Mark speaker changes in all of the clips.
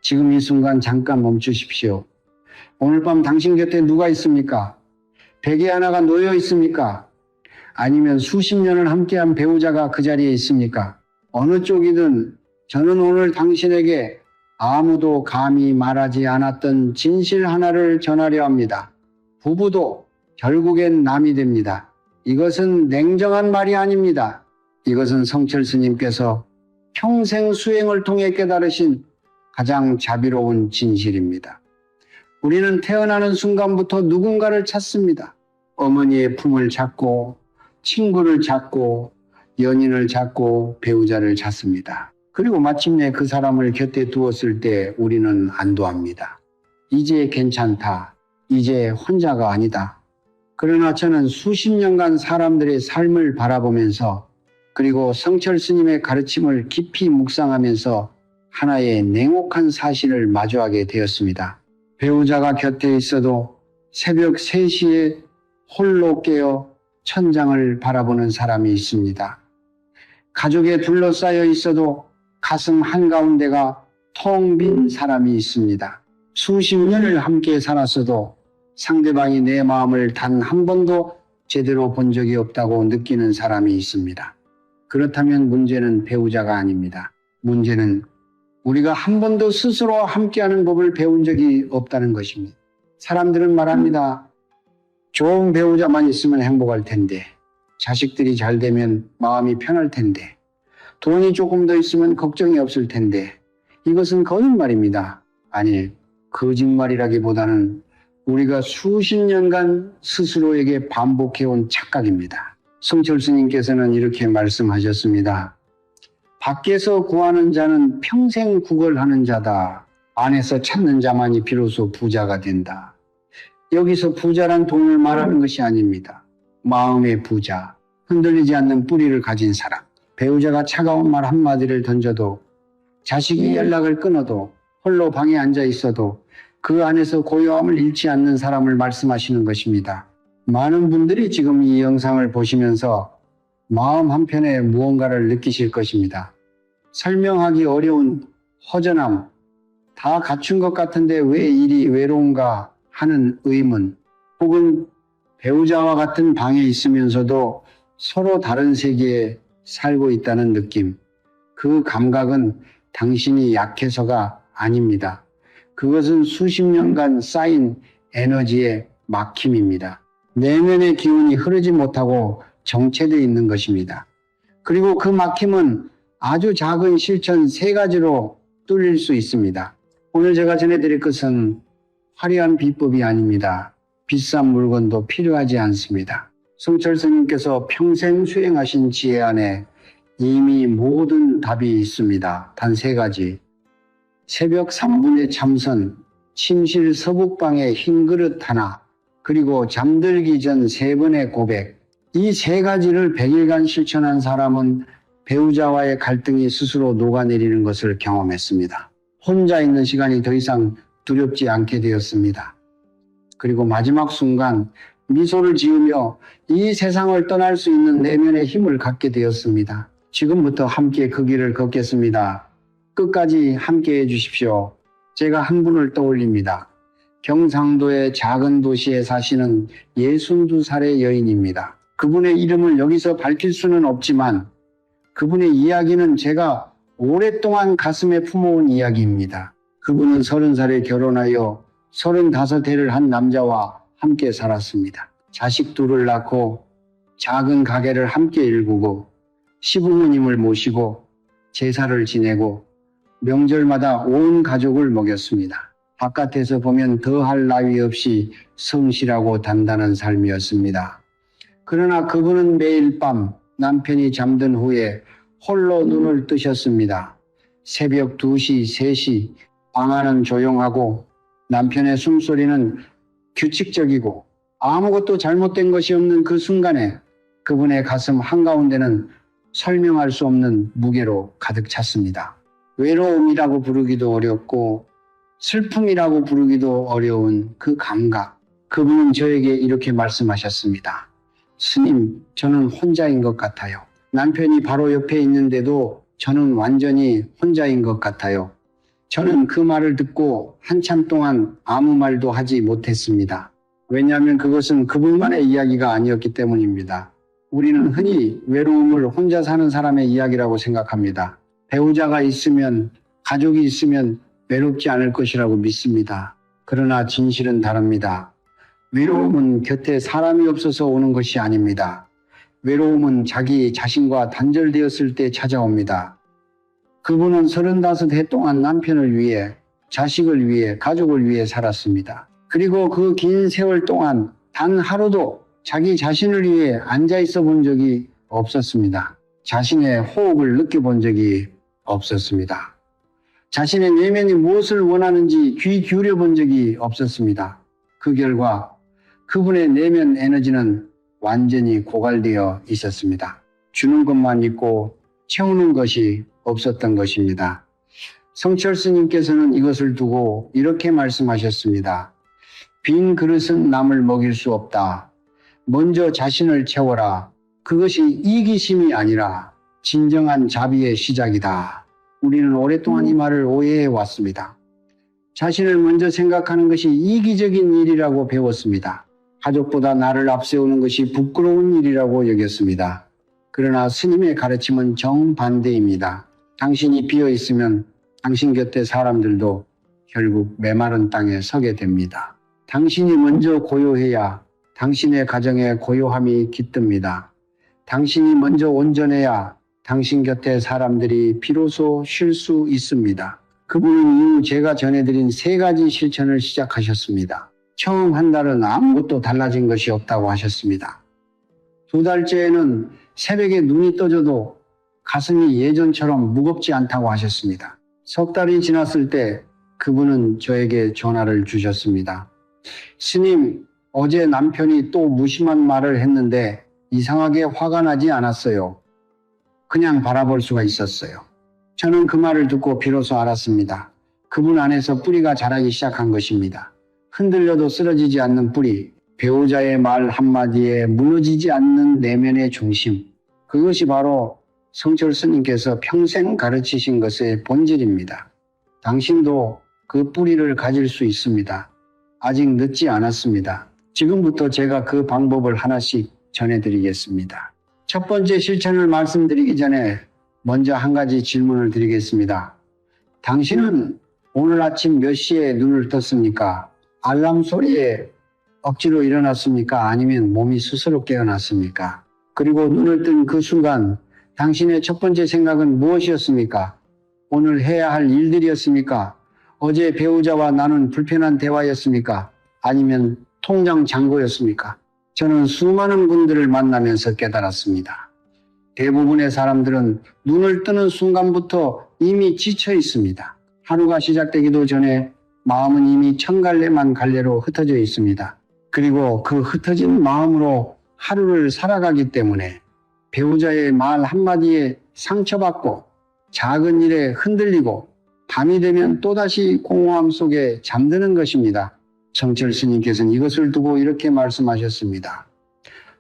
Speaker 1: 지금 이 순간 잠깐 멈추십시오. 오늘 밤 당신 곁에 누가 있습니까? 베개 하나가 놓여 있습니까? 아니면 수십 년을 함께한 배우자가 그 자리에 있습니까? 어느 쪽이든 저는 오늘 당신에게 아무도 감히 말하지 않았던 진실 하나를 전하려 합니다. 부부도 결국엔 남이 됩니다. 이것은 냉정한 말이 아닙니다. 이것은 성철 스님께서 평생 수행을 통해 깨달으신 가장 자비로운 진실입니다. 우리는 태어나는 순간부터 누군가를 찾습니다. 어머니의 품을 찾고 친구를 찾고 연인을 찾고 배우자를 찾습니다. 그리고 마침내 그 사람을 곁에 두었을 때 우리는 안도합니다. 이제 괜찮다. 이제 혼자가 아니다. 그러나 저는 수십 년간 사람들의 삶을 바라보면서 그리고 성철 스님의 가르침을 깊이 묵상하면서 하나의 냉혹한 사실을 마주하게 되었습니다. 배우자가 곁에 있어도 새벽 3시에 홀로 깨어 천장을 바라보는 사람이 있습니다. 가족에 둘러싸여 있어도 가슴 한가운데가 텅 빈 사람이 있습니다. 수십 년을 함께 살았어도 상대방이 내 마음을 단 한 번도 제대로 본 적이 없다고 느끼는 사람이 있습니다. 그렇다면 문제는 배우자가 아닙니다. 문제는 우리가 한 번도 스스로 함께하는 법을 배운 적이 없다는 것입니다. 사람들은 말합니다. 좋은 배우자만 있으면 행복할 텐데, 자식들이 잘 되면 마음이 편할 텐데, 돈이 조금 더 있으면 걱정이 없을 텐데, 이것은 거짓말입니다. 아니, 거짓말이라기보다는 우리가 수십 년간 스스로에게 반복해온 착각입니다. 성철 스님께서는 이렇게 말씀하셨습니다. 밖에서 구하는 자는 평생 구걸하는 자다. 안에서 찾는 자만이 비로소 부자가 된다. 여기서 부자란 돈을 말하는 것이 아닙니다. 마음의 부자, 흔들리지 않는 뿌리를 가진 사람. 배우자가 차가운 말 한마디를 던져도, 자식이 연락을 끊어도, 홀로 방에 앉아 있어도 그 안에서 고요함을 잃지 않는 사람을 말씀하시는 것입니다. 많은 분들이 지금 이 영상을 보시면서 마음 한편에 무언가를 느끼실 것입니다. 설명하기 어려운 허전함, 다 갖춘 것 같은데 왜 이리 외로운가 하는 의문, 혹은 배우자와 같은 방에 있으면서도 서로 다른 세계에 살고 있다는 느낌. 그 감각은 당신이 약해서가 아닙니다. 그것은 수십 년간 쌓인 에너지의 막힘입니다. 내면의 기운이 흐르지 못하고 정체되어 있는 것입니다. 그리고 그 막힘은 아주 작은 실천 3가지로 뚫릴 수 있습니다. 오늘 제가 전해드릴 것은 화려한 비법이 아닙니다. 비싼 물건도 필요하지 않습니다. 성철 스님께서 평생 수행하신 지혜 안에 이미 모든 답이 있습니다. 단 3가지. 새벽 3분의 참선, 침실 서북방에 흰 그릇 하나, 그리고 잠들기 전 3번의 고백. 이 3가지를 100일간 실천한 사람은 배우자와의 갈등이 스스로 녹아내리는 것을 경험했습니다. 혼자 있는 시간이 더 이상 두렵지 않게 되었습니다. 그리고 마지막 순간 미소를 지으며 이 세상을 떠날 수 있는 내면의 힘을 갖게 되었습니다. 지금부터 함께 그 길을 걷겠습니다. 끝까지 함께 해주십시오. 제가 한 분을 떠올립니다. 경상도의 작은 도시에 사시는 62살의 여인입니다. 그분의 이름을 여기서 밝힐 수는 없지만 그분의 이야기는 제가 오랫동안 가슴에 품어온 이야기입니다. 그분은 30살에 결혼하여 35해를 한 남자와 함께 살았습니다. 자식 2을 낳고 작은 가게를 함께 일구고 시부모님을 모시고 제사를 지내고 명절마다 온 가족을 먹였습니다. 바깥에서 보면 더할 나위 없이 성실하고 단단한 삶이었습니다. 그러나 그분은 매일 밤 남편이 잠든 후에 홀로 눈을 뜨셨습니다. 새벽 2시, 3시 방 안은 조용하고 남편의 숨소리는 규칙적이고 아무것도 잘못된 것이 없는 그 순간에 그분의 가슴 한가운데는 설명할 수 없는 무게로 가득 찼습니다. 외로움이라고 부르기도 어렵고 슬픔이라고 부르기도 어려운 그 감각. 그분은 저에게 이렇게 말씀하셨습니다. 스님, 저는 혼자인 것 같아요. 남편이 바로 옆에 있는데도 저는 완전히 혼자인 것 같아요. 저는 그 말을 듣고 한참 동안 아무 말도 하지 못했습니다. 왜냐하면 그것은 그분만의 이야기가 아니었기 때문입니다. 우리는 흔히 외로움을 혼자 사는 사람의 이야기라고 생각합니다. 배우자가 있으면, 가족이 있으면 외롭지 않을 것이라고 믿습니다. 그러나 진실은 다릅니다. 외로움은 곁에 사람이 없어서 오는 것이 아닙니다. 외로움은 자기 자신과 단절되었을 때 찾아옵니다. 그분은 35해 동안 남편을 위해, 자식을 위해, 가족을 위해 살았습니다. 그리고 그 긴 세월 동안 단 하루도 자기 자신을 위해 앉아 있어 본 적이 없었습니다. 자신의 호흡을 느껴본 적이 없었습니다. 자신의 내면이 무엇을 원하는지 귀 기울여 본 적이 없었습니다. 그 결과 그분의 내면 에너지는 완전히 고갈되어 있었습니다. 주는 것만 있고 채우는 것이 없었던 것입니다. 성철 스님께서는 이것을 두고 이렇게 말씀하셨습니다. 빈 그릇은 남을 먹일 수 없다. 먼저 자신을 채워라. 그것이 이기심이 아니라 진정한 자비의 시작이다. 우리는 오랫동안 이 말을 오해해 왔습니다. 자신을 먼저 생각하는 것이 이기적인 일이라고 배웠습니다. 가족보다 나를 앞세우는 것이 부끄러운 일이라고 여겼습니다. 그러나 스님의 가르침은 정반대입니다. 당신이 비어 있으면 당신 곁에 사람들도 결국 메마른 땅에 서게 됩니다. 당신이 먼저 고요해야 당신의 가정에 고요함이 깃듭니다. 당신이 먼저 온전해야 당신 곁에 사람들이 비로소 쉴 수 있습니다. 그분은 이후 제가 전해드린 3가지 실천을 시작하셨습니다. 처음 한 달은 아무것도 달라진 것이 없다고 하셨습니다. 2달째에는 새벽에 눈이 떠져도 가슴이 예전처럼 무겁지 않다고 하셨습니다. 3달이 지났을 때 그분은 저에게 전화를 주셨습니다. 스님, 어제 남편이 또 무심한 말을 했는데 이상하게 화가 나지 않았어요. 그냥 바라볼 수가 있었어요. 저는 그 말을 듣고 비로소 알았습니다. 그분 안에서 뿌리가 자라기 시작한 것입니다. 흔들려도 쓰러지지 않는 뿌리, 배우자의 말 한마디에 무너지지 않는 내면의 중심. 그것이 바로 성철 스님께서 평생 가르치신 것의 본질입니다. 당신도 그 뿌리를 가질 수 있습니다. 아직 늦지 않았습니다. 지금부터 제가 그 방법을 하나씩 전해드리겠습니다. 첫 번째 실천을 말씀드리기 전에 먼저 한 가지 질문을 드리겠습니다. 당신은 오늘 아침 몇 시에 눈을 떴습니까? 알람 소리에 억지로 일어났습니까? 아니면 몸이 스스로 깨어났습니까? 그리고 눈을 뜬 그 순간 당신의 첫 번째 생각은 무엇이었습니까? 오늘 해야 할 일들이었습니까? 어제 배우자와 나눈 불편한 대화였습니까? 아니면 통장 잔고였습니까? 저는 수많은 분들을 만나면서 깨달았습니다. 대부분의 사람들은 눈을 뜨는 순간부터 이미 지쳐 있습니다. 하루가 시작되기도 전에 마음은 이미 천갈래만 갈래로 흩어져 있습니다. 그리고 그 흩어진 마음으로 하루를 살아가기 때문에 배우자의 말 한마디에 상처받고 작은 일에 흔들리고 밤이 되면 또다시 공허함 속에 잠드는 것입니다. 성철 스님께서는 이것을 두고 이렇게 말씀하셨습니다.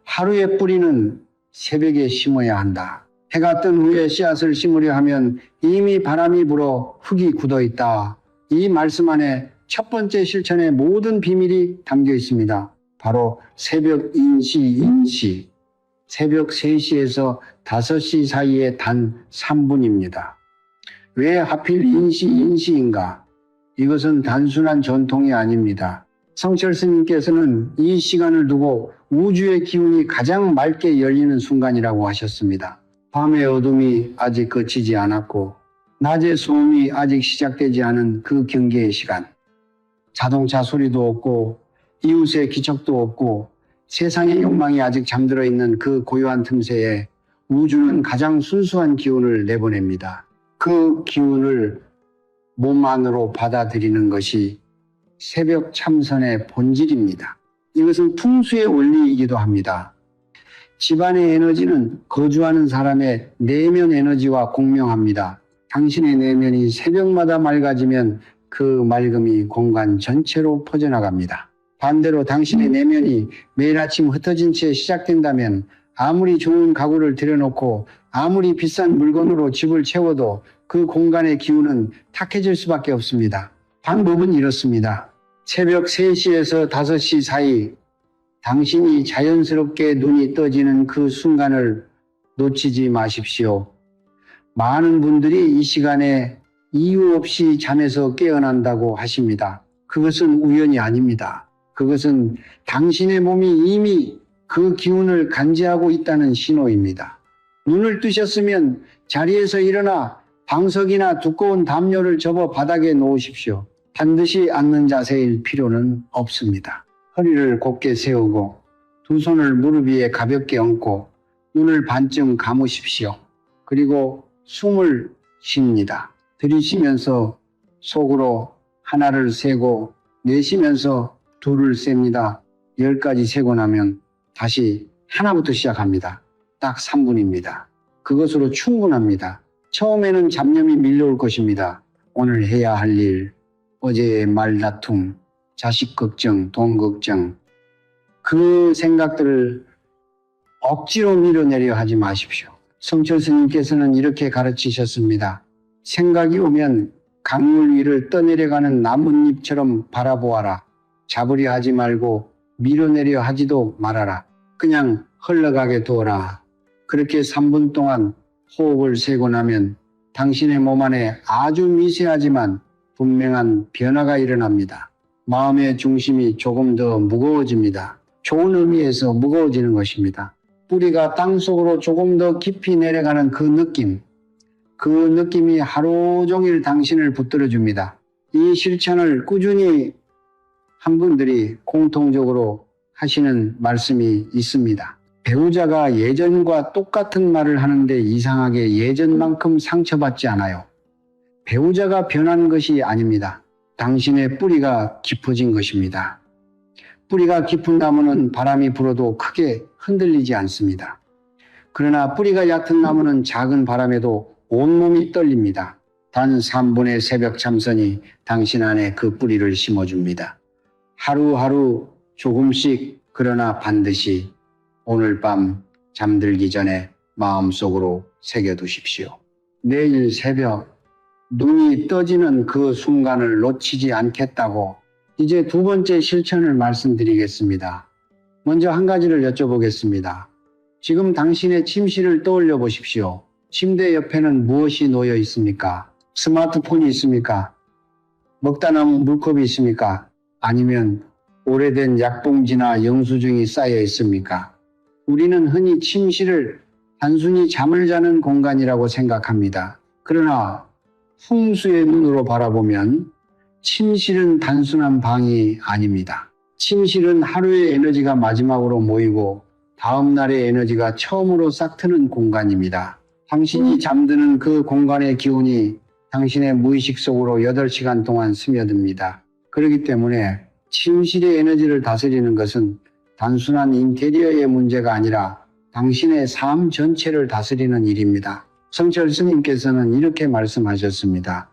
Speaker 1: 하루의 뿌리는 새벽에 심어야 한다. 해가 뜬 후에 씨앗을 심으려 하면 이미 바람이 불어 흙이 굳어 있다. 이 말씀 안에 첫 번째 실천의 모든 비밀이 담겨 있습니다. 바로 새벽 인시. 새벽 3시에서 5시 사이에 단 3분입니다. 왜 하필 인시인가? 이것은 단순한 전통이 아닙니다. 성철 스님께서는 이 시간을 두고 우주의 기운이 가장 맑게 열리는 순간이라고 하셨습니다. 밤의 어둠이 아직 그치지 않았고 낮의 소음이 아직 시작되지 않은 그 경계의 시간. 자동차 소리도 없고 이웃의 기척도 없고 세상의 욕망이 아직 잠들어 있는 그 고요한 틈새에 우주는 가장 순수한 기운을 내보냅니다. 그 기운을 몸 안으로 받아들이는 것이 새벽 참선의 본질입니다. 이것은 풍수의 원리이기도 합니다. 집안의 에너지는 거주하는 사람의 내면 에너지와 공명합니다. 당신의 내면이 새벽마다 맑아지면 그 맑음이 공간 전체로 퍼져나갑니다. 반대로 당신의 내면이 매일 아침 흩어진 채 시작된다면 아무리 좋은 가구를 들여놓고 아무리 비싼 물건으로 집을 채워도 그 공간의 기운은 탁해질 수밖에 없습니다. 방법은 이렇습니다. 새벽 3시에서 5시 사이 당신이 자연스럽게 눈이 떠지는 그 순간을 놓치지 마십시오. 많은 분들이 이 시간에 이유 없이 잠에서 깨어난다고 하십니다. 그것은 우연이 아닙니다. 그것은 당신의 몸이 이미 그 기운을 간지하고 있다는 신호입니다. 눈을 뜨셨으면 자리에서 일어나 방석이나 두꺼운 담요를 접어 바닥에 놓으십시오. 반드시 앉는 자세일 필요는 없습니다. 허리를 곧게 세우고 두 손을 무릎 위에 가볍게 얹고 눈을 반쯤 감으십시오. 그리고 숨을 쉽니다. 들이쉬면서 속으로 하나를 세고 내쉬면서 둘을 셉니다. 10까지 세고 나면 다시 하나부터 시작합니다. 딱 3분입니다. 그것으로 충분합니다. 처음에는 잡념이 밀려올 것입니다. 오늘 해야 할 일, 어제의 말다툼, 자식 걱정, 돈 걱정, 그 생각들을 억지로 밀어내려 하지 마십시오. 성철 스님께서는 이렇게 가르치셨습니다. 생각이 오면 강물 위를 떠내려가는 나뭇잎처럼 바라보아라. 잡으려 하지 말고 밀어내려 하지도 말아라. 그냥 흘러가게 두어라. 그렇게 3분 동안 호흡을 세고 나면 당신의 몸 안에 아주 미세하지만 분명한 변화가 일어납니다. 마음의 중심이 조금 더 무거워집니다. 좋은 의미에서 무거워지는 것입니다. 뿌리가 땅속으로 조금 더 깊이 내려가는 그 느낌이 하루 종일 당신을 붙들어 줍니다. 이 실천을 꾸준히 한 분들이 공통적으로 하시는 말씀이 있습니다. 배우자가 예전과 똑같은 말을 하는데 이상하게 예전만큼 상처받지 않아요. 배우자가 변한 것이 아닙니다. 당신의 뿌리가 깊어진 것입니다. 뿌리가 깊은 나무는 바람이 불어도 크게 흔들리지 않습니다. 그러나 뿌리가 얕은 나무는 작은 바람에도 온몸이 떨립니다. 단 3분의 새벽 참선이 당신 안에 그 뿌리를 심어줍니다. 하루하루 조금씩 그러나 반드시 오늘 밤 잠들기 전에 마음속으로 새겨두십시오. 내일 새벽 눈이 떠지는 그 순간을 놓치지 않겠다고 이제 두 번째 실천을 말씀드리겠습니다. 먼저 한 가지를 여쭤보겠습니다. 지금 당신의 침실을 떠올려 보십시오. 침대 옆에는 무엇이 놓여 있습니까? 스마트폰이 있습니까? 먹다 남은 물컵이 있습니까? 아니면 오래된 약봉지나 영수증이 쌓여 있습니까? 우리는 흔히 침실을 단순히 잠을 자는 공간이라고 생각합니다. 그러나 풍수의 눈으로 바라보면 침실은 단순한 방이 아닙니다. 침실은 하루의 에너지가 마지막으로 모이고 다음 날의 에너지가 처음으로 싹트는 공간입니다. 당신이 잠드는 그 공간의 기운이 당신의 무의식 속으로 8시간 동안 스며듭니다. 그렇기 때문에 침실의 에너지를 다스리는 것은 단순한 인테리어의 문제가 아니라 당신의 삶 전체를 다스리는 일입니다. 성철 스님께서는 이렇게 말씀하셨습니다.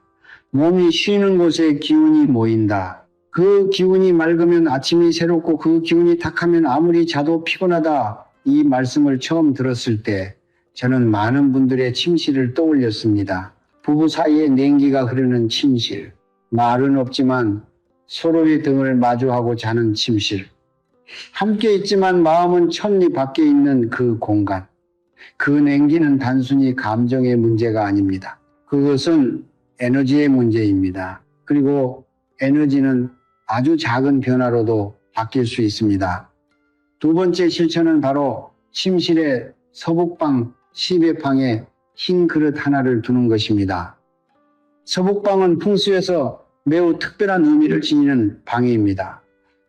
Speaker 1: 몸이 쉬는 곳에 기운이 모인다. 그 기운이 맑으면 아침이 새롭고 그 기운이 탁하면 아무리 자도 피곤하다. 이 말씀을 처음 들었을 때 저는 많은 분들의 침실을 떠올렸습니다. 부부 사이에 냉기가 흐르는 침실, 말은 없지만 서로의 등을 마주하고 자는 침실, 함께 있지만 마음은 천리 밖에 있는 그 공간. 그 냉기는 단순히 감정의 문제가 아닙니다. 그것은 에너지의 문제입니다. 그리고 에너지는 아주 작은 변화로도 바뀔 수 있습니다. 두 번째 실천은 바로 침실의 서북방 시배방에 흰 그릇 하나를 두는 것입니다. 서북방은 풍수에서 매우 특별한 의미를 지니는 방위입니다.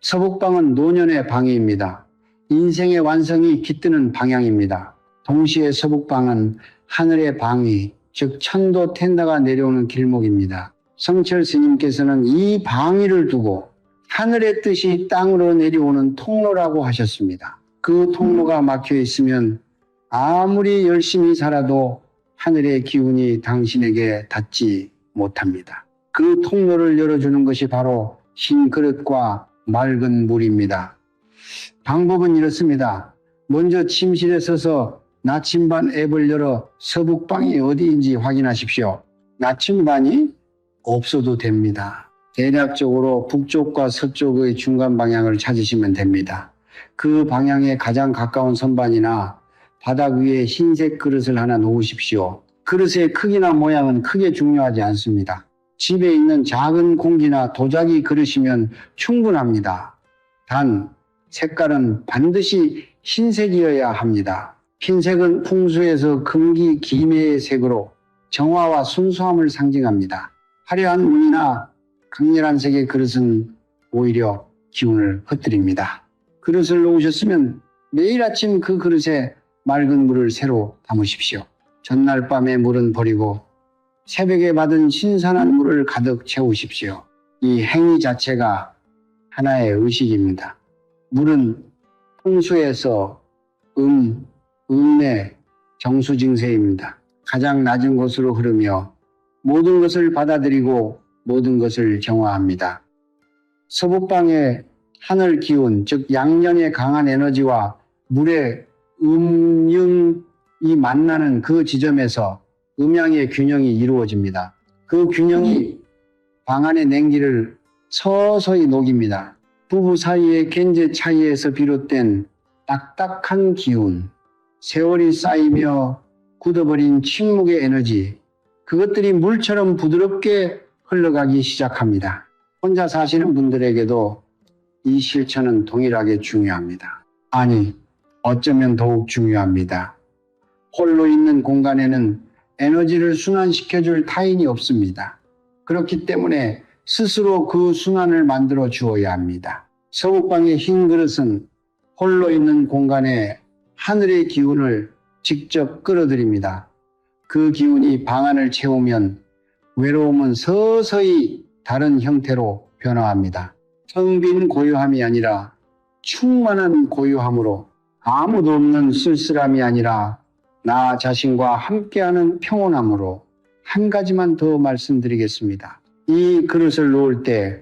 Speaker 1: 서북방은 노년의 방위입니다. 인생의 완성이 깃드는 방향입니다. 동시에 서북방은 하늘의 방위, 즉 천도 텐다가 내려오는 길목입니다. 성철 스님께서는 이 방위를 두고 하늘의 뜻이 땅으로 내려오는 통로라고 하셨습니다. 그 통로가 막혀 있으면 아무리 열심히 살아도 하늘의 기운이 당신에게 닿지 못합니다. 그 통로를 열어주는 것이 바로 흰 그릇과 맑은 물입니다. 방법은 이렇습니다. 먼저 침실에 서서 나침반 앱을 열어 서북방이 어디인지 확인하십시오. 나침반이 없어도 됩니다. 대략적으로 북쪽과 서쪽의 중간 방향을 찾으시면 됩니다. 그 방향에 가장 가까운 선반이나 바닥 위에 흰색 그릇을 하나 놓으십시오. 그릇의 크기나 모양은 크게 중요하지 않습니다. 집에 있는 작은 공기나 도자기 그릇이면 충분합니다. 단 색깔은 반드시 흰색이어야 합니다. 흰색은 풍수에서 금기 기매의 색으로 정화와 순수함을 상징합니다. 화려한 무늬나 강렬한 색의 그릇은 오히려 기운을 흩뜨립니다. 그릇을 놓으셨으면 매일 아침 그 그릇에 맑은 물을 새로 담으십시오. 전날 밤의 물은 버리고 새벽에 받은 신선한 물을 가득 채우십시오. 이 행위 자체가 하나의 의식입니다. 물은 풍수에서 음의 정수징세입니다. 가장 낮은 곳으로 흐르며 모든 것을 받아들이고 모든 것을 정화합니다. 서북방의 하늘 기운, 즉 양년의 강한 에너지와 물의 음영이 만나는 그 지점에서 음양의 균형이 이루어집니다. 그 균형이 방 안의 냉기를 서서히 녹입니다. 부부 사이의 견제 차이에서 비롯된 딱딱한 기운, 세월이 쌓이며 굳어버린 침묵의 에너지, 그것들이 물처럼 부드럽게 흘러가기 시작합니다. 혼자 사시는 분들에게도 이 실천은 동일하게 중요합니다. 아니, 어쩌면 더욱 중요합니다. 홀로 있는 공간에는 에너지를 순환시켜줄 타인이 없습니다. 그렇기 때문에 스스로 그 순환을 만들어 주어야 합니다. 서북방의 흰 그릇은 홀로 있는 공간에 하늘의 기운을 직접 끌어들입니다. 그 기운이 방 안을 채우면 외로움은 서서히 다른 형태로 변화합니다. 텅 빈 고요함이 아니라 충만한 고요함으로, 아무도 없는 쓸쓸함이 아니라 나 자신과 함께하는 평온함으로. 한 가지만 더 말씀드리겠습니다. 이 그릇을 놓을 때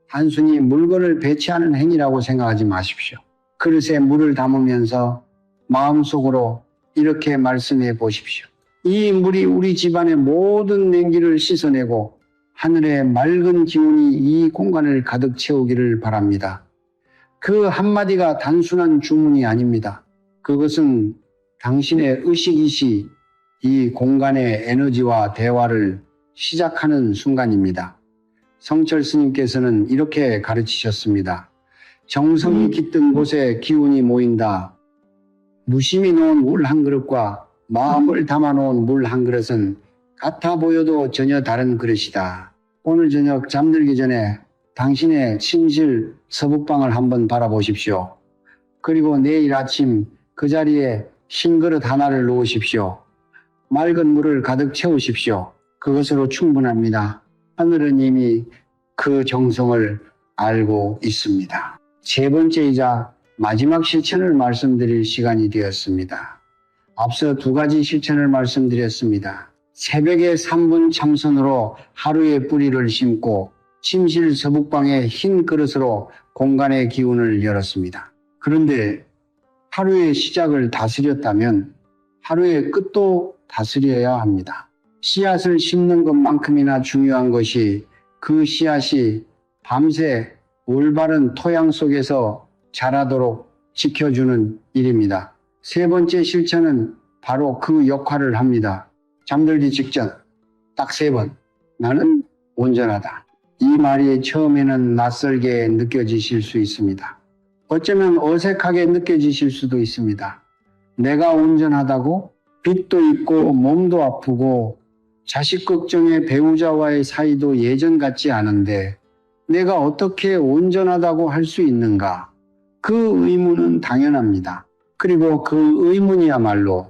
Speaker 1: 단순히 물건을 배치하는 행위라고 생각하지 마십시오. 그릇에 물을 담으면서 마음속으로 이렇게 말씀해 보십시오. 이 물이 우리 집안의 모든 냉기를 씻어내고 하늘의 맑은 기운이 이 공간을 가득 채우기를 바랍니다. 그 한마디가 단순한 주문이 아닙니다. 그것은 당신의 의식이시 이 공간의 에너지와 대화를 시작하는 순간입니다. 성철 스님께서는 이렇게 가르치셨습니다. 정성이 깃든 곳에 기운이 모인다. 무심히 놓은 물 한 그릇과 마음을 담아놓은 물 한 그릇은 같아 보여도 전혀 다른 그릇이다. 오늘 저녁 잠들기 전에 당신의 침실 서북방을 한번 바라보십시오. 그리고 내일 아침 그 자리에 흰 그릇 하나를 놓으십시오. 맑은 물을 가득 채우십시오. 그것으로 충분합니다. 하늘은 이미 그 정성을 알고 있습니다. 세 번째이자 마지막 실천을 말씀드릴 시간이 되었습니다. 앞서 두 가지 실천을 말씀드렸습니다. 새벽에 3분 참선으로 하루의 뿌리를 심고 침실 서북방의 흰 그릇으로 공간의 기운을 열었습니다. 그런데 하루의 시작을 다스렸다면 하루의 끝도 다스려야 합니다. 씨앗을 심는 것만큼이나 중요한 것이 그 씨앗이 밤새 올바른 토양 속에서 자라도록 지켜주는 일입니다. 세 번째 실천은 바로 그 역할을 합니다. 잠들기 직전 딱 3번 나는 온전하다. 이 말이 처음에는 낯설게 느껴지실 수 있습니다. 어쩌면 어색하게 느껴지실 수도 있습니다. 내가 온전하다고? 빚도 있고 몸도 아프고 자식 걱정에 배우자와의 사이도 예전 같지 않은데 내가 어떻게 온전하다고 할 수 있는가? 그 의문은 당연합니다. 그리고 그 의문이야말로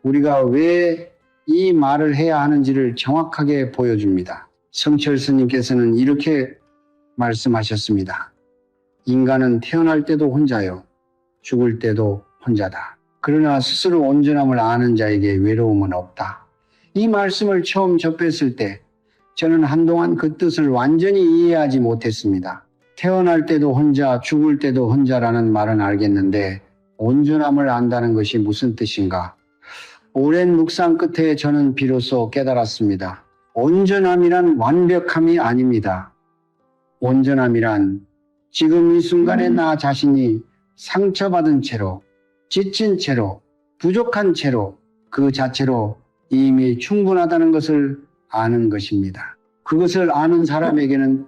Speaker 1: 우리가 왜 이 말을 해야 하는지를 정확하게 보여줍니다. 성철 스님께서는 이렇게 말씀하셨습니다. 인간은 태어날 때도 혼자요, 죽을 때도 혼자다. 그러나 스스로 온전함을 아는 자에게 외로움은 없다. 이 말씀을 처음 접했을 때 저는 한동안 그 뜻을 완전히 이해하지 못했습니다. 태어날 때도 혼자, 죽을 때도 혼자라는 말은 알겠는데 온전함을 안다는 것이 무슨 뜻인가? 오랜 묵상 끝에 저는 비로소 깨달았습니다. 온전함이란 완벽함이 아닙니다. 온전함이란 지금 이 순간에 나 자신이 상처받은 채로, 지친 채로, 부족한 채로 그 자체로 이미 충분하다는 것을 아는 것입니다. 그것을 아는 사람에게는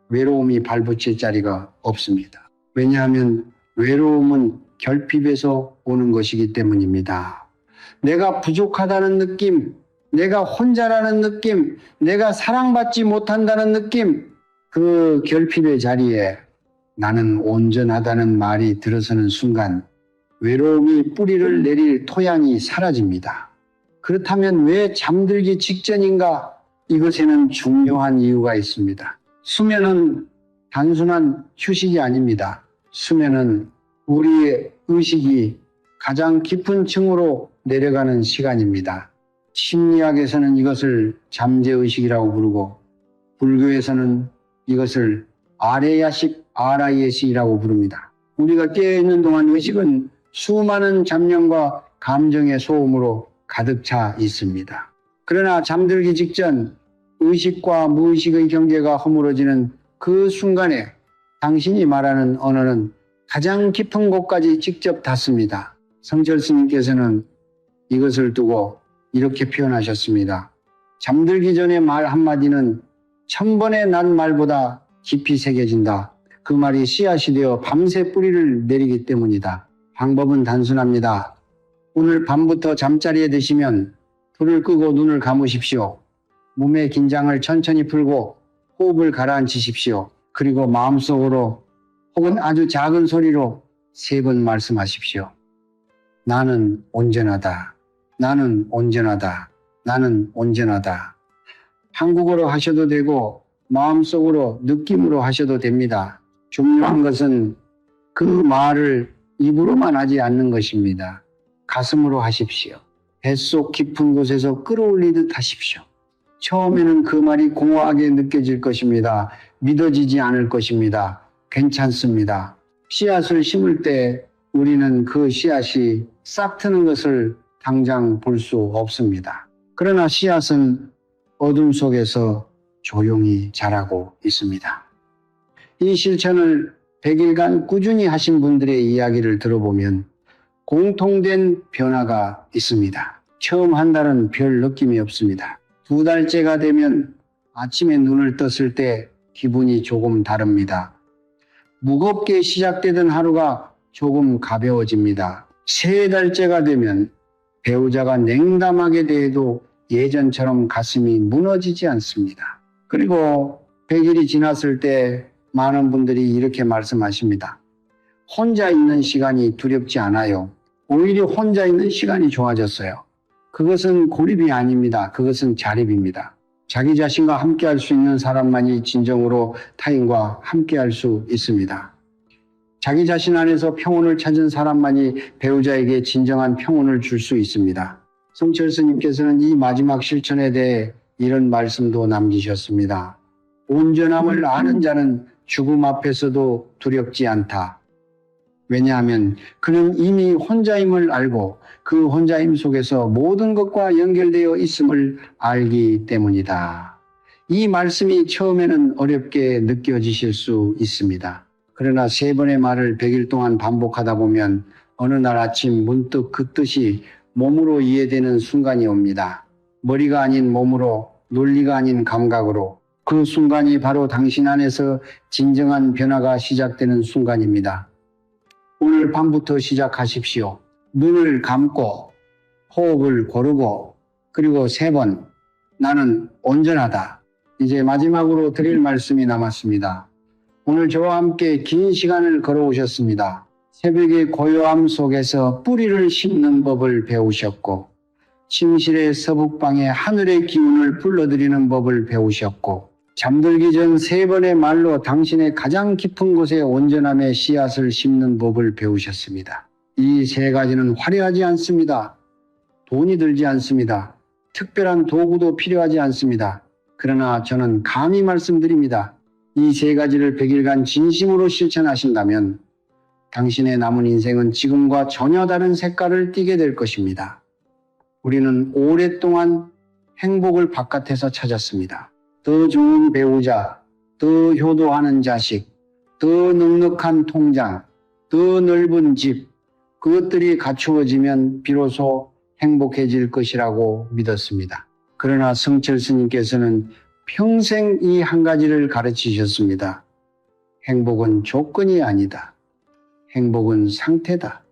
Speaker 1: 외로움이 발붙일 자리가 없습니다. 왜냐하면 외로움은 결핍에서 오는 것이기 때문입니다. 내가 부족하다는 느낌, 내가 혼자라는 느낌, 내가 사랑받지 못한다는 느낌, 그 결핍의 자리에 나는 온전하다는 말이 들어서는 순간 외로움이 뿌리를 내릴 토양이 사라집니다. 그렇다면 왜 잠들기 직전인가? 이것에는 중요한 이유가 있습니다. 수면은 단순한 휴식이 아닙니다. 수면은 우리의 의식이 가장 깊은 층으로 내려가는 시간입니다. 심리학에서는 이것을 잠재의식이라고 부르고 불교에서는 이것을 아레야식 아라이에식이라고 부릅니다. 우리가 깨어있는 동안 의식은 수많은 잡념과 감정의 소음으로 가득 차 있습니다. 그러나 잠들기 직전 의식과 무의식의 경계가 허물어지는 그 순간에 당신이 말하는 언어는 가장 깊은 곳까지 직접 닿습니다. 성철 스님께서는 이것을 두고 이렇게 표현하셨습니다. 잠들기 전에 말 한마디는 1000번의 난 말보다 깊이 새겨진다. 그 말이 씨앗이 되어 밤새 뿌리를 내리기 때문이다. 방법은 단순합니다. 오늘 밤부터 잠자리에 드시면 불을 끄고 눈을 감으십시오. 몸의 긴장을 천천히 풀고 호흡을 가라앉히십시오. 그리고 마음속으로 혹은 아주 작은 소리로 3번 말씀하십시오. 나는 온전하다. 나는 온전하다. 나는 온전하다. 한국어로 하셔도 되고 마음속으로 느낌으로 하셔도 됩니다. 중요한 것은 그 말을 입으로만 하지 않는 것입니다. 가슴으로 하십시오. 뱃속 깊은 곳에서 끌어올리듯 하십시오. 처음에는 그 말이 공허하게 느껴질 것입니다. 믿어지지 않을 것입니다. 괜찮습니다. 씨앗을 심을 때 우리는 그 씨앗이 싹 트는 것을 당장 볼 수 없습니다. 그러나 씨앗은 어둠 속에서 조용히 자라고 있습니다. 이 실천을 100일간 꾸준히 하신 분들의 이야기를 들어보면 공통된 변화가 있습니다. 처음 한 달은 별 느낌이 없습니다. 2달째가 되면 아침에 눈을 떴을 때 기분이 조금 다릅니다. 무겁게 시작되던 하루가 조금 가벼워집니다. 3달째가 되면 배우자가 냉담하게 대해도 예전처럼 가슴이 무너지지 않습니다. 그리고 100일이 지났을 때 많은 분들이 이렇게 말씀하십니다. 혼자 있는 시간이 두렵지 않아요. 오히려 혼자 있는 시간이 좋아졌어요. 그것은 고립이 아닙니다. 그것은 자립입니다. 자기 자신과 함께할 수 있는 사람만이 진정으로 타인과 함께할 수 있습니다. 자기 자신 안에서 평온을 찾은 사람만이 배우자에게 진정한 평온을 줄 수 있습니다. 성철 스님께서는 이 마지막 실천에 대해 이런 말씀도 남기셨습니다. 온전함을 아는 자는 죽음 앞에서도 두렵지 않다. 왜냐하면 그는 이미 혼자임을 알고 그 혼자임 속에서 모든 것과 연결되어 있음을 알기 때문이다. 이 말씀이 처음에는 어렵게 느껴지실 수 있습니다. 그러나 3번의 말을 100일 동안 반복하다 보면 어느 날 아침 문득 그 뜻이 몸으로 이해되는 순간이 옵니다. 머리가 아닌 몸으로, 논리가 아닌 감각으로. 그 순간이 바로 당신 안에서 진정한 변화가 시작되는 순간입니다. 오늘 밤부터 시작하십시오. 눈을 감고 호흡을 고르고 그리고 3번 나는 온전하다. 이제 마지막으로 드릴 말씀이 남았습니다. 오늘 저와 함께 긴 시간을 걸어오셨습니다. 새벽의 고요함 속에서 뿌리를 심는 법을 배우셨고 침실의 서북방에 하늘의 기운을 불러들이는 법을 배우셨고 잠들기 전 3번의 말로 당신의 가장 깊은 곳에 온전함의 씨앗을 심는 법을 배우셨습니다. 이 3가지는 화려하지 않습니다. 돈이 들지 않습니다. 특별한 도구도 필요하지 않습니다. 그러나 저는 감히 말씀드립니다. 이 3가지를 100일간 진심으로 실천하신다면 당신의 남은 인생은 지금과 전혀 다른 색깔을 띠게 될 것입니다. 우리는 오랫동안 행복을 바깥에서 찾았습니다. 더 좋은 배우자, 더 효도하는 자식, 더 넉넉한 통장, 더 넓은 집, 그것들이 갖추어지면 비로소 행복해질 것이라고 믿었습니다. 그러나 성철 스님께서는 평생 이 한 가지를 가르치셨습니다. 행복은 조건이 아니다. 행복은 상태다.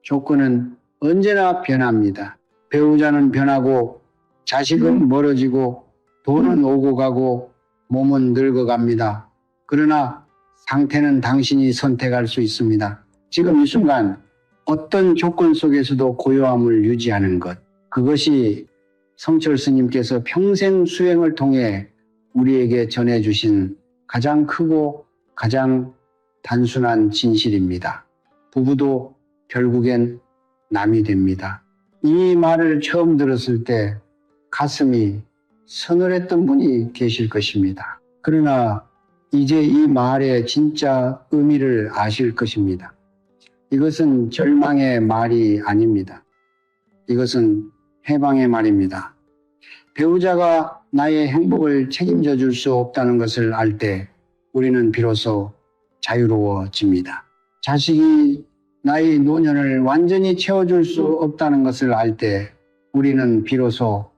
Speaker 1: 조건은 언제나 변합니다. 배우자는 변하고 자식은 멀어지고 돈은 오고 가고 몸은 늙어갑니다. 그러나 상태는 당신이 선택할 수 있습니다. 지금 이 순간 어떤 조건 속에서도 고요함을 유지하는 것, 그것이 성철 스님께서 평생 수행을 통해 우리에게 전해주신 가장 크고 가장 단순한 진실입니다. 부부도 결국엔 남이 됩니다. 이 말을 처음 들었을 때 가슴이 서늘했던 분이 계실 것입니다. 그러나 이제 이 말의 진짜 의미를 아실 것입니다. 이것은 절망의 말이 아닙니다. 이것은 해방의 말입니다. 배우자가 나의 행복을 책임져 줄 수 없다는 것을 알 때 우리는 비로소 자유로워집니다. 자식이 나의 노년을 완전히 채워줄 수 없다는 것을 알 때 우리는 비로소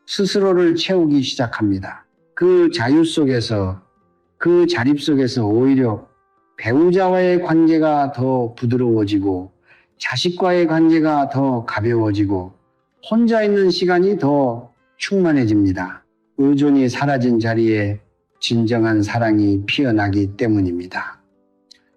Speaker 1: 스스로를 채우기 시작합니다. 그 자유 속에서, 그 자립 속에서 오히려 배우자와의 관계가 더 부드러워지고 자식과의 관계가 더 가벼워지고 혼자 있는 시간이 더 충만해집니다. 의존이 사라진 자리에 진정한 사랑이 피어나기 때문입니다.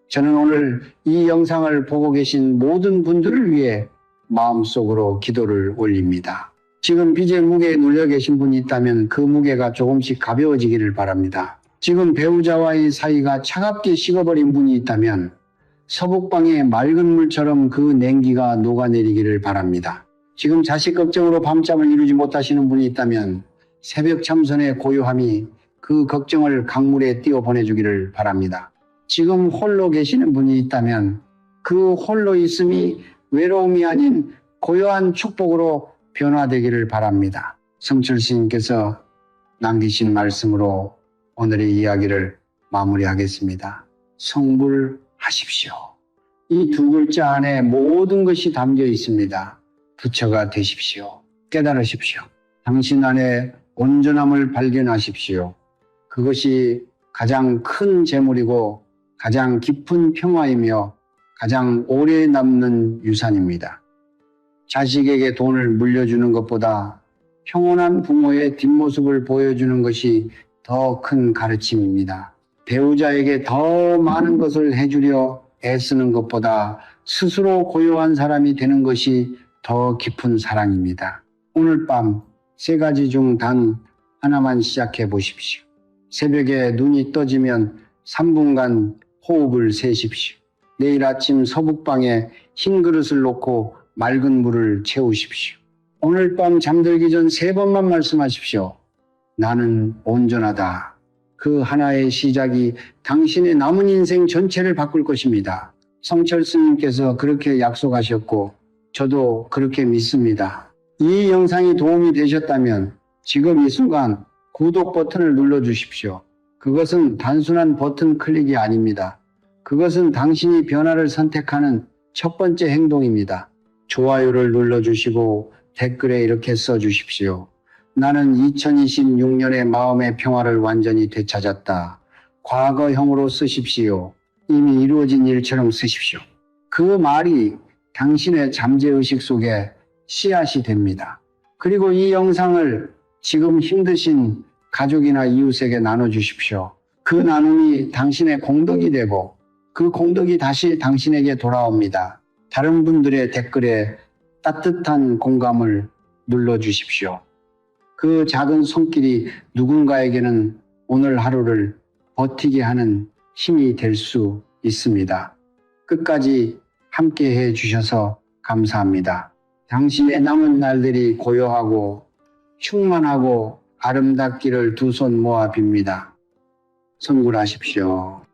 Speaker 1: 저는 오늘 이 영상을 보고 계신 모든 분들을 위해 마음속으로 기도를 올립니다. 지금 빚의 무게에 눌려 계신 분이 있다면 그 무게가 조금씩 가벼워지기를 바랍니다. 지금 배우자와의 사이가 차갑게 식어버린 분이 있다면 서북방의 맑은 물처럼 그 냉기가 녹아내리기를 바랍니다. 지금 자식 걱정으로 밤잠을 이루지 못하시는 분이 있다면 새벽 참선의 고요함이 그 걱정을 강물에 띄워 보내주기를 바랍니다. 지금 홀로 계시는 분이 있다면 그 홀로 있음이 외로움이 아닌 고요한 축복으로 변화되기를 바랍니다. 성철 스님께서 남기신 말씀으로 오늘의 이야기를 마무리하겠습니다. 성불하십시오. 이 두 글자 안에 모든 것이 담겨 있습니다. 부처가 되십시오. 깨달으십시오. 당신 안에 온전함을 발견하십시오. 그것이 가장 큰 재물이고 가장 깊은 평화이며 가장 오래 남는 유산입니다. 자식에게 돈을 물려주는 것보다 평온한 부모의 뒷모습을 보여주는 것이 더 큰 가르침입니다. 배우자에게 더 많은 것을 해주려 애쓰는 것보다 스스로 고요한 사람이 되는 것이 더 깊은 사랑입니다. 오늘 밤 3가지 중 단 하나만 시작해 보십시오. 새벽에 눈이 떠지면 3분간 호흡을 세십시오. 내일 아침 서북방에 흰 그릇을 놓고 맑은 물을 채우십시오. 오늘 밤 잠들기 전 3번만 말씀하십시오. 나는 온전하다. 그 하나의 시작이 당신의 남은 인생 전체를 바꿀 것입니다. 성철 스님께서 그렇게 약속하셨고 저도 그렇게 믿습니다. 이 영상이 도움이 되셨다면 지금 이 순간 구독 버튼을 눌러주십시오. 그것은 단순한 버튼 클릭이 아닙니다. 그것은 당신이 변화를 선택하는 첫 번째 행동입니다. 좋아요를 눌러주시고 댓글에 이렇게 써주십시오. 나는 2026년의 마음의 평화를 완전히 되찾았다. 과거형으로 쓰십시오. 이미 이루어진 일처럼 쓰십시오. 그 말이 당신의 잠재의식 속에 씨앗이 됩니다. 그리고 이 영상을 지금 힘드신 가족이나 이웃에게 나눠주십시오. 그 나눔이 당신의 공덕이 되고 그 공덕이 다시 당신에게 돌아옵니다. 다른 분들의 댓글에 따뜻한 공감을 눌러주십시오. 그 작은 손길이 누군가에게는 오늘 하루를 버티게 하는 힘이 될 수 있습니다. 끝까지 함께 해 주셔서 감사합니다. 당신의 남은 날들이 고요하고 충만하고 아름답기를 두 손 모아 빕니다. 성불하십시오.